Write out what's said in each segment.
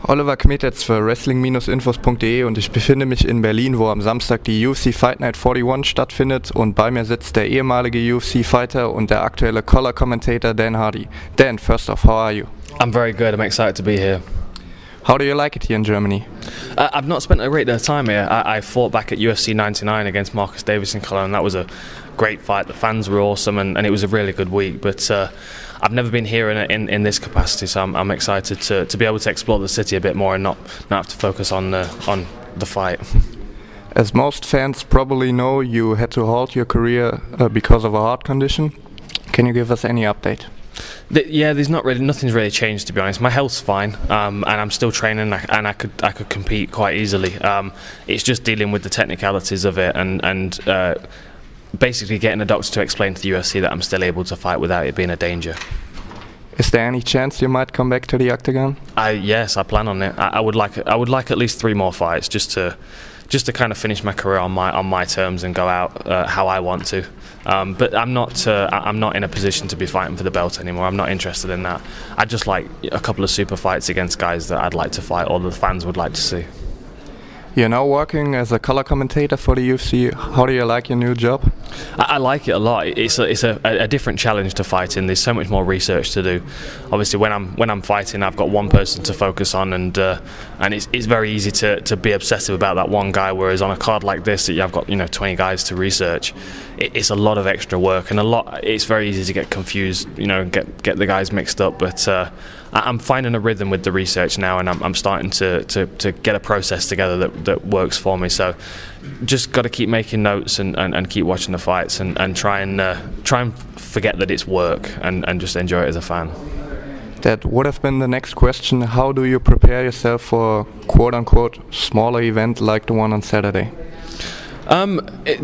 Oliver Kmetec für wrestling-infos.de und ich befinde mich in Berlin, wo am Samstag die UFC Fight Night 41 stattfindet und bei mir sitzt der ehemalige UFC-Fighter und der aktuelle Color Kommentator Dan Hardy. Dan, first off, how are you? I'm very good, I'm excited to be here. How do you like it here in Germany? I've not spent a great deal of time here. I fought back at UFC 99 against Marcus Davis in Cologne. That was a great fight. The fans were awesome and it was a really good week. But I've never been here in this capacity, so I'm excited to be able to explore the city a bit more and not have to focus on the fight. As most fans probably know, you had to halt your career because of a heart condition. Can you give us any update? Yeah, nothing's really changed, to be honest. My health's fine, and I'm still training, and I could compete quite easily. It's just dealing with the technicalities of it, and basically getting a doctor to explain to the UFC that I'm still able to fight without it being a danger. Is there any chance you might come back to the octagon? Yes, I plan on it. I would like at least 3 more fights just to kind of finish my career on my terms and go out how I want to. But I'm not in a position to be fighting for the belt anymore. I'm not interested in that. I'd just like a couple of super fights against guys that I'd like to fight or the fans would like to see. You're now working as a color commentator for the UFC. How do you like your new job? I like it a lot. It's a different challenge to fighting. There's so much more research to do. Obviously, when I'm fighting, I've got one person to focus on, and it's very easy to be obsessive about that one guy. Whereas on a card like this, I've got 20 guys to research. It's a lot of extra work, and it's very easy to get confused. Get the guys mixed up. But I'm finding a rhythm with the research now, and I'm starting to get a process together that works for me. So just got to keep making notes and keep watching the fights and try and forget that it's work and just enjoy it as a fan. That would have been the next question. How do you prepare yourself for a quote-unquote smaller event like the one on Saturday?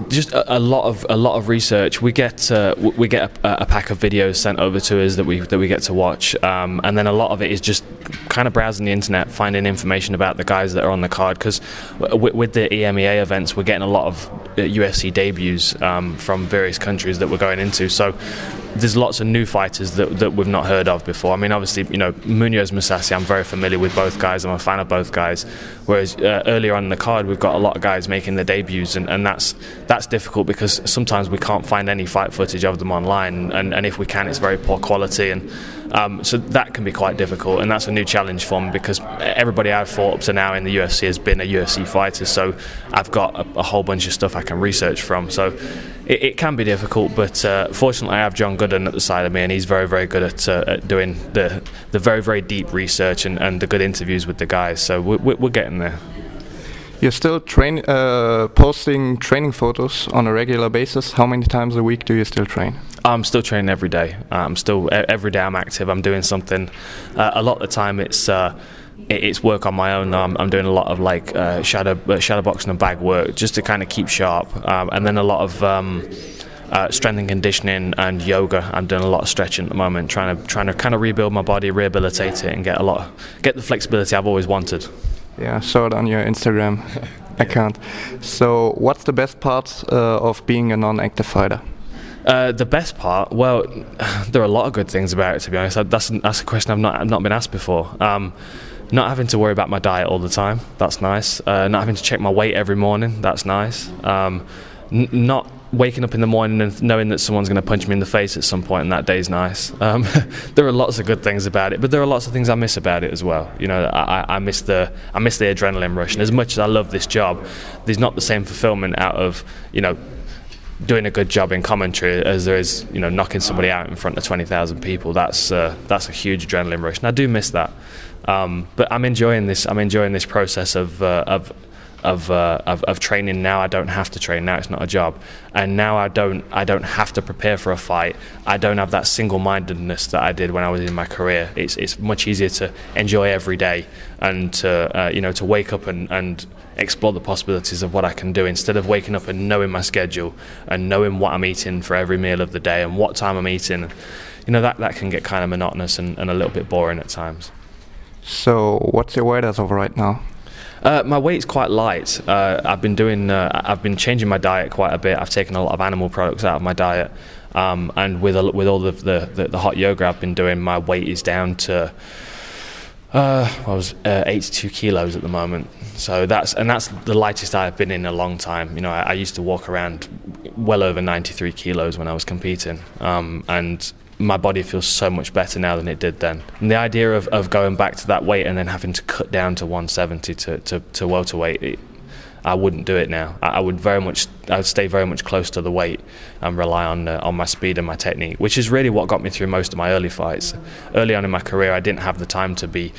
Just a lot of research. We get a pack of videos sent over to us that we get to watch, and then a lot of it is just kind of browsing the internet, finding information about the guys that are on the card. Because with the EMEA events, we're getting a lot of UFC debuts from various countries that we're going into. So there's lots of new fighters that we've not heard of before. I mean, obviously, Munoz, Musasi, I'm very familiar with both guys. I'm a fan of both guys. Whereas earlier on in the card, we've got a lot of guys making their debuts, and that's difficult because sometimes we can't find any fight footage of them online, and if we can, it's very poor quality, and so that can be quite difficult, and that's a new challenge for me because everybody I've fought up to now in the UFC has been a UFC fighter, so I've got a whole bunch of stuff I can research from. So it can be difficult, but fortunately I have John Gooden at the side of me, and he's very, very good at doing the very, very deep research and the good interviews with the guys. So we're getting there. You're still posting training photos on a regular basis. How many times a week do you still train? I'm still training every day. Every day I'm active. I'm doing something. A lot of the time it's work on my own. I'm doing a lot of shadow boxing and bag work just to kind of keep sharp, and then a lot of strength and conditioning and yoga. I'm doing a lot of stretching at the moment, trying to kind of rebuild my body, rehabilitate it, and get the flexibility I've always wanted. Yeah, I saw it on your Instagram account. So, what's the best part of being a non-active fighter? The best part? Well, there are a lot of good things about it, to be honest. That's a question I've not been asked before. Not having to worry about my diet all the time, that's nice. Not having to check my weight every morning, that's nice. Not waking up in the morning and knowing that someone's going to punch me in the face at some point, and that day's nice. There are lots of good things about it, but there are lots of things I miss about it as well. I miss the adrenaline rush, and as much as I love this job, there's not the same fulfillment out of doing a good job in commentary as there is knocking somebody out in front of 20,000 people. That's a huge adrenaline rush, and I do miss that. But I'm enjoying this. I'm enjoying this process of training now. I don't have to train now. It's not a job, and now I don't have to prepare for a fight. I don't have that single-mindedness that I did when I was in my career. It's much easier to enjoy every day and to wake up and explore the possibilities of what I can do instead of waking up and knowing my schedule and knowing what I'm eating for every meal of the day and what time I'm eating. That can get kind of monotonous and a little bit boring at times. So, what's your weight as of right now? My weight's quite light. I've been changing my diet quite a bit. I've taken a lot of animal products out of my diet, and with all of the hot yoga I've been doing, my weight is down to I was 82 kilos at the moment, so that's the lightest I've been in a long time. You know, I used to walk around well over 93 kilos when I was competing, and my body feels so much better now than it did then. And the idea of going back to that weight and then having to cut down to 170 to welterweight, I wouldn't do it now. I would stay very much close to the weight and rely on my speed and my technique, which is really what got me through most of my early fights. Early on in my career, I didn't have the time to be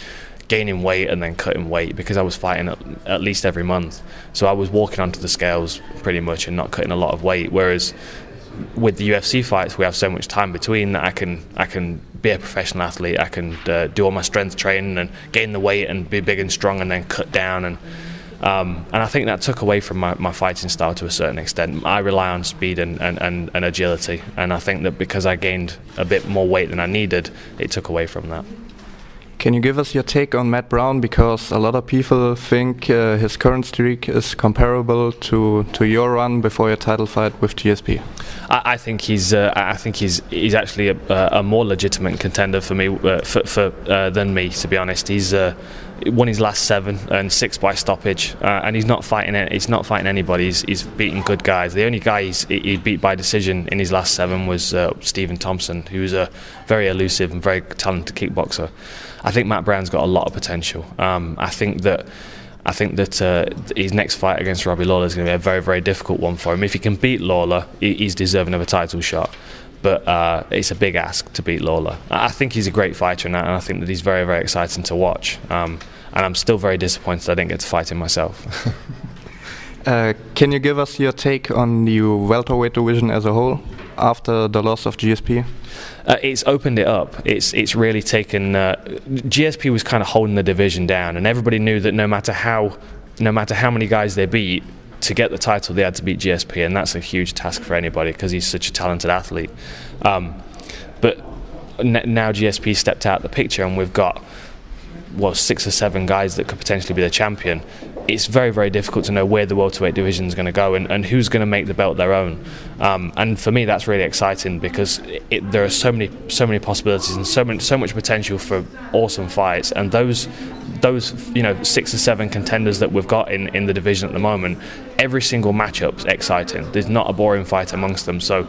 gaining weight and then cutting weight because I was fighting at least every month. So I was walking onto the scales pretty much and not cutting a lot of weight. Whereas with the UFC fights, we have so much time between that I can be a professional athlete. I can do all my strength training and gain the weight and be big and strong and then cut down. And I think that took away from my fighting style to a certain extent. I rely on speed and agility, and I think that because I gained a bit more weight than I needed, it took away from that. Can you give us your take on Matt Brown, because a lot of people think his current streak is comparable to your run before your title fight with GSP? I think he's actually a more legitimate contender for me than me, to be honest. He's won his last 7 and 6 by stoppage, and he's not fighting anybody. He's beating good guys. The only guy he beat by decision in his last 7 was Stephen Thompson, who's a very elusive and very talented kickboxer. I think Matt Brown's got a lot of potential. I think that his next fight against Robbie Lawler is going to be a very, very difficult one for him. If he can beat Lawler, he's deserving of a title shot. But it's a big ask to beat Lawler. I think he's a great fighter, and I think that he's very, very exciting to watch. And I'm still very disappointed I didn't get to fight him myself. Can you give us your take on the welterweight division as a whole after the loss of GSP? It's opened it up. It's really taken. GSP was kind of holding the division down, and everybody knew that no matter how many guys they beat, to get the title they had to beat GSP, and that's a huge task for anybody because he's such a talented athlete. But now GSP stepped out of the picture, and we've got 6 or 7 guys that could potentially be the champion. It's very, very difficult to know where the welterweight division is going to go and who's going to make the belt their own. And for me, that's really exciting because there are so many possibilities and so much potential for awesome fights. And those 6 or 7 contenders that we've got in the division at the moment, every single matchup's exciting. There's not a boring fight amongst them. So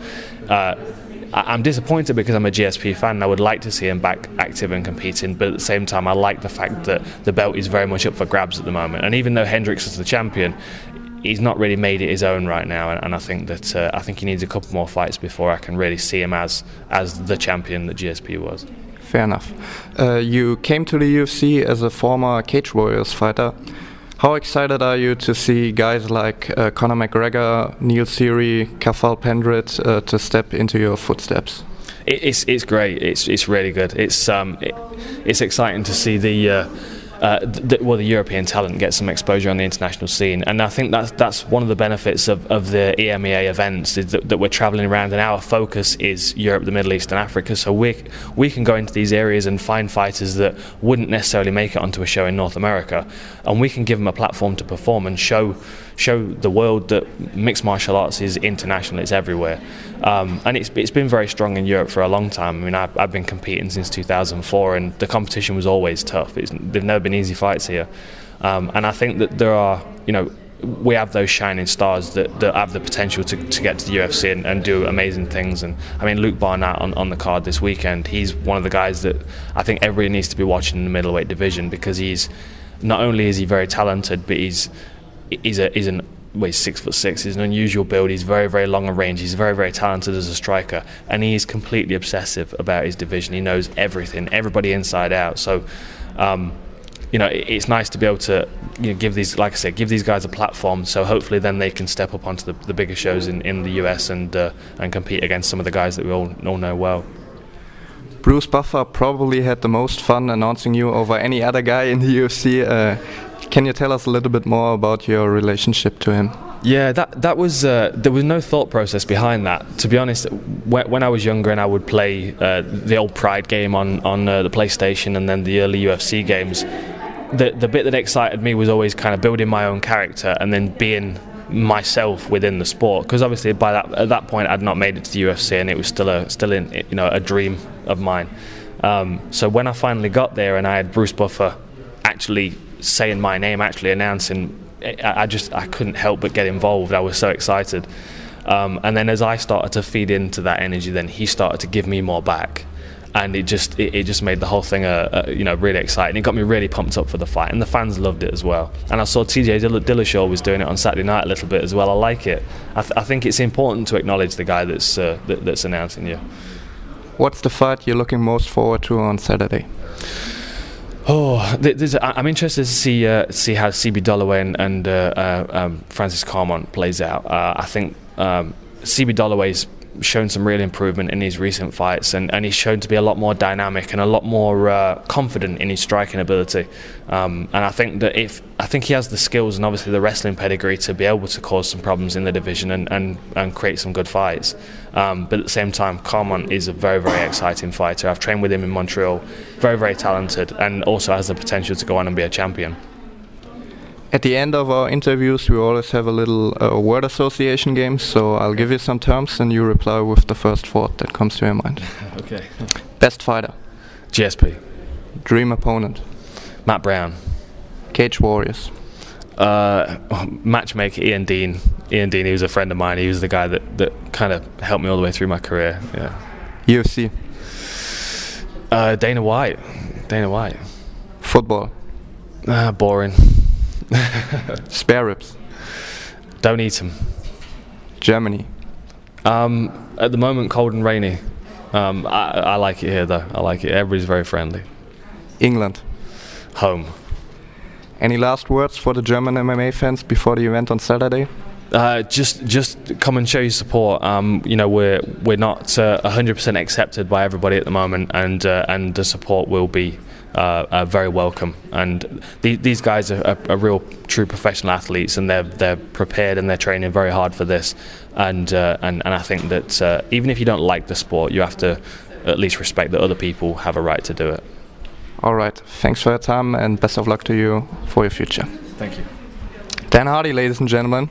I'm disappointed because I'm a GSP fan and I would like to see him back active and competing, but at the same time I like the fact that the belt is very much up for grabs at the moment. And even though Hendricks is the champion, he's not really made it his own right now, and I think that he needs a couple more fights before I can really see him as the champion that GSP was. Fair enough. You came to the UFC as a former Cage Warriors fighter. How excited are you to see guys like Conor McGregor, Neil Seery, Kafal Pendrit to step into your footsteps? It's great. It's really good. It's exciting to see the European talent get some exposure on the international scene, and I think that's one of the benefits of the EMEA events, is that we're travelling around and our focus is Europe, the Middle East and Africa, so we can go into these areas and find fighters that wouldn't necessarily make it onto a show in North America, and we can give them a platform to perform and show the world that mixed martial arts is international, it's everywhere. And it's been very strong in Europe for a long time. I mean, I've been competing since 2004, and the competition was always tough. There've never been easy fights here, and I think that there are, we have those shining stars that have the potential to get to the UFC and do amazing things. And I mean, Luke Barnett on the card this weekend, he's one of the guys that I think everybody needs to be watching in the middleweight division, because he's not only is he very talented, but he's 6'6". He's an unusual build. He's very, very long in range. He's very, very talented as a striker, and he is completely obsessive about his division. He knows everything, everybody inside out. So, it's nice to be able to give these guys a platform. So hopefully, then they can step up onto the bigger shows in the US and compete against some of the guys that we all know well. Bruce Buffer probably had the most fun announcing you over any other guy in the UFC. Can you tell us a little bit more about your relationship to him? Yeah, that was there was no thought process behind that. To be honest, when I was younger and I would play the old Pride game on the PlayStation and then the early UFC games, the bit that excited me was always kind of building my own character and then being myself within the sport. Because obviously at that point I'd not made it to the UFC and it was still a dream of mine. So when I finally got there and I had Bruce Buffer actually saying my name, actually announcing, I couldn't help but get involved. I was so excited. And then as I started to feed into that energy, then he started to give me more back. And it just made the whole thing really exciting. It got me really pumped up for the fight, and the fans loved it as well. And I saw TJ Dillashaw was doing it on Saturday night a little bit as well. I like it. I think it's important to acknowledge the guy that's announcing you. What's the fight you're looking most forward to on Saturday? I'm interested to see how CB Dollaway and Francis Carmont plays out. I think CB Dollaway's shown some real improvement in his recent fights, and he's shown to be a lot more dynamic and a lot more confident in his striking ability. And I think he has the skills and obviously the wrestling pedigree to be able to cause some problems in the division and create some good fights. But at the same time, Carmont is a very, very exciting fighter. I've trained with him in Montreal, very, very talented, and also has the potential to go on and be a champion. At the end of our interviews, we always have a little word association game, so I'll give you some terms and you reply with the first word that comes to your mind. Okay. Best fighter? GSP. Dream opponent? Matt Brown. Cage Warriors? Matchmaker Ian Dean. Ian Dean, he was a friend of mine. He was the guy that kind of helped me all the way through my career. Yeah. UFC? Dana White. Football? Boring. Spare ribs? Don't eat them. Germany? At the moment, cold and rainy. I like it here, though. I like it. Everybody's very friendly. England? Home. Any last words for the German MMA fans before the event on Saturday? Just come and show your support. We're not 100% accepted by everybody at the moment, and the support will be very welcome. And these guys are real, true professional athletes, and they're prepared and they're training very hard for this. And I think that even if you don't like the sport, you have to at least respect that other people have a right to do it. All right. Thanks for your time, and best of luck to you for your future. Thank you. Dan Hardy, ladies and gentlemen.